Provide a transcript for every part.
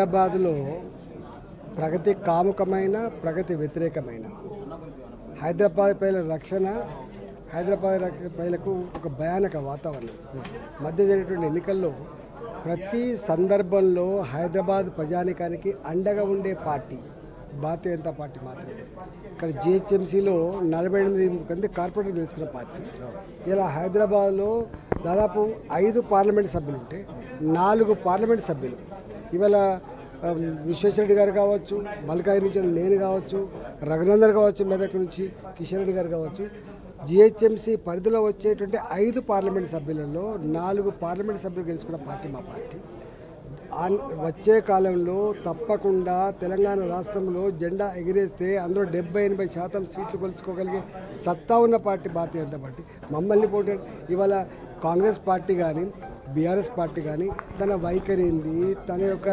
హైదరాబాదులో ప్రగతి కాముకమైన ప్రగతి వ్యతిరేకమైన హైదరాబాద్ ప్రజల రక్షణ, హైదరాబాద్ ప్రజలకు ఒక భయానక వాతావరణం మధ్య జరిగినటువంటి ఎన్నికల్లో ప్రతి సందర్భంలో హైదరాబాద్ ప్రజానికానికి అండగా ఉండే పార్టీ భారతీయ జనతా పార్టీ మాత్రమే. ఇక్కడ జిహెచ్ఎంసీలో 48 మంది కార్పొరేటర్లు గెలుచుకున్న పార్టీ. ఇలా హైదరాబాద్లో దాదాపు 5 పార్లమెంట్ సభ్యులు ఉంటే 4 పార్లమెంట్ సభ్యులు ఇవాళ విశ్వేశ్వరరెడ్డి గారు కావచ్చు, మల్కాయి నుంచి నేను కావచ్చు, రఘునందన్ కావచ్చు, మెదక్ నుంచి కిషన్ రెడ్డి గారు కావచ్చు, జిహెచ్ఎంసీ పరిధిలో వచ్చేటువంటి 5 పార్లమెంట్ సభ్యులలో 4 పార్లమెంట్ సభ్యులు గెలుచుకున్న పార్టీ మా పార్టీ. వచ్చే కాలంలో తప్పకుండా తెలంగాణ రాష్ట్రంలో జెండా ఎగిరేస్తే అందులో 70-80% సీట్లు కొలుచుకోగలిగే సత్తా ఉన్న పార్టీ భారతీయ జనతా పార్టీ. మమ్మల్ని పోటీ ఇవాళ కాంగ్రెస్ పార్టీ కానీ బీఆర్ఎస్ పార్టీ కానీ తన వైఖరి ఏంది, తన యొక్క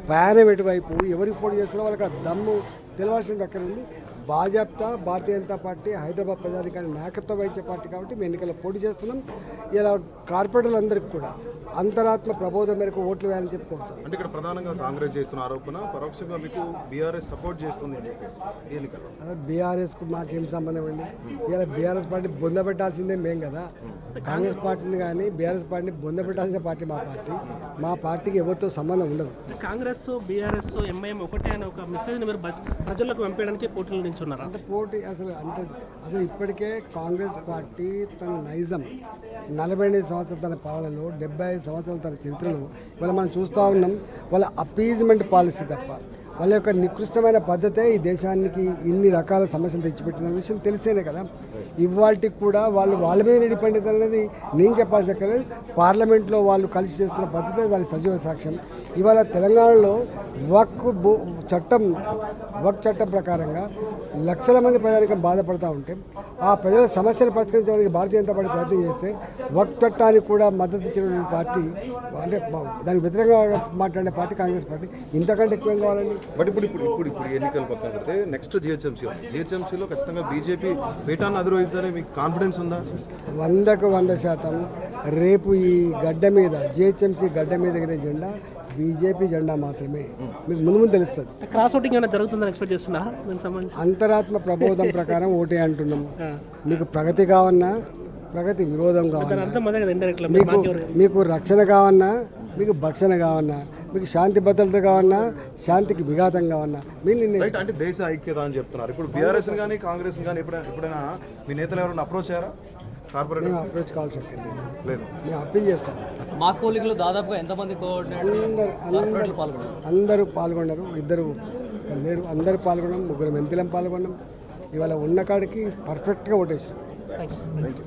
ప్రయాణం ఎటువైపు, ఎవరికి పోటీ చేస్తున్నారో వాళ్ళకి దమ్ము తెలవాల్సిన అక్కడ ఉంది. భాజపా భారతీయ జనతా పార్టీ హైదరాబాద్ ప్రజానికాన్ని నాయకత్వం వహించే పార్టీ కాబట్టి మేము ఎన్నికల్లో పోటీ చేస్తున్నాం. ఇలా కార్పొరేటర్లందరికీ కూడా అంతరాత్మ ప్రబోధం మేరకు ఓట్లు వేయాలని చెప్పుకోవచ్చు. అంటే ఇక్కడ ప్రధానంగా కాంగ్రెస్ చేస్తున్న ఆరోపణ పరోక్షంగా మీకు బీఆర్ఎస్ సపోర్ట్ చేస్తుంది ఎన్నికల్లో. అదే బీఆర్ఎస్కు మాకేం సంబంధం అండి? ఇలా బీఆర్ఎస్ పార్టీ బొందబెట్టాల్సిందే మేము కదా. కాంగ్రెస్ పార్టీని కానీ బీఆర్ఎస్ పార్టీని బొందబెట్టాల్సిన పార్టీ మా పార్టీ. మా పార్టీకి ఎవరితో సంబంధం ఉండదు. కాంగ్రెస్, బీఆర్ఎస్, ఎంఐఎం ఒకటే అనే ఒక మెసేజ్ మీరు ప్రజలకు పంపించడానికి పోటీలు నిల్చున్నారు. అంటే పోటీ అసలు ఇప్పటికే కాంగ్రెస్ పార్టీ తన నైజం 48 సంవత్సరాల తన పాలనలో 75 సంవత్సరాల తన చరిత్రలో ఇవాళ మనం చూస్తూ ఉన్నాం. వాళ్ళ అపీజ్మెంట్ పాలసీ తప్ప వాళ్ళ యొక్క నికృష్టమైన పద్ధతే ఈ దేశానికి ఇన్ని రకాల సమస్యలు తెచ్చిపెట్టిన విషయం తెలిసేనే కదా. ఇవాళకి కూడా వాళ్ళ మీద డిపెండ్ అనేది నేను చెప్పాల్సి అక్కర్లేదు. పార్లమెంట్లో వాళ్ళు కలిసి చేస్తున్న పద్ధతే దాని సజీవ సాక్ష్యం. ఇవాళ తెలంగాణలో వక్ చట్టం ప్రకారంగా లక్షల మంది ప్రజానికం బాధపడుతూ ఉంటే ఆ ప్రజల సమస్యలు పరిష్కరించడానికి భారతీయ జనతా పార్టీ ప్రయత్నం చేస్తే వక్ చట్టానికి కూడా మద్దతు ఇచ్చిన పార్టీ, అంటే దానికి వ్యతిరేకంగా మాట్లాడే పార్టీ కాంగ్రెస్ పార్టీ. ఇంతకంటే ఎక్కువ ఏం కావాలండి? బట్ ఇప్పుడు ఎన్నికలు పక్కన పెడితే నెక్స్ట్ జిహెచ్ఎంసీలో ఖచ్చితంగా బీజేపీ పీఠాన్ని అధిరోహిస్తుందని మీకు కాన్ఫిడెన్స్ ఉందా? 100% రేపు ఈ గడ్డ మీద జిహెచ్ఎంసీ గడ్డ మీద ఎగిరే జెండా బీజేపీ జెండా మాత్రమే. మీకు ముందు తెలుస్తుంది. క్రాస్ ఓటింగ్ ఏమైనా జరుగుతుందని ఎక్స్పెక్ట్ చేస్తున్నా? దానికి సంబంధించి అంతరాత్మ ప్రబోధం ప్రకారం ఓటే అంటున్నాం. మీకు ప్రగతి కావన్నా, ప్రగతి విరోధం కావన్నా, మీకు రక్షణ కావన్నా, మీకు భక్షణ కావన్నా, మీకు శాంతి భద్రత కావన్నా, శాంతికి విఘాతం కావన్నా అంటే దేశ ఐక్యత అని చెప్తున్నారు. ఇప్పుడు బీఆర్ఎస్ కానీ కాంగ్రెస్ కానీ ఎప్పుడైనా మీ నేతలు ఎవరైనా అప్రోచ్ అయ్యారా? మేము అప్రోచ్ కావాల్సి లేదు. మేము అప్పీల్ చేస్తాం. మా కోలికలు దాదాపుగా ఎంతమంది అందరూ పాల్గొన్నారు. 2 లేరు, అందరూ పాల్గొన్నాం. 3 ఎంపీలం పాల్గొన్నాం. ఇవాళ ఉన్న కాడికి పర్ఫెక్ట్గా ఓటేసాం. Thank you.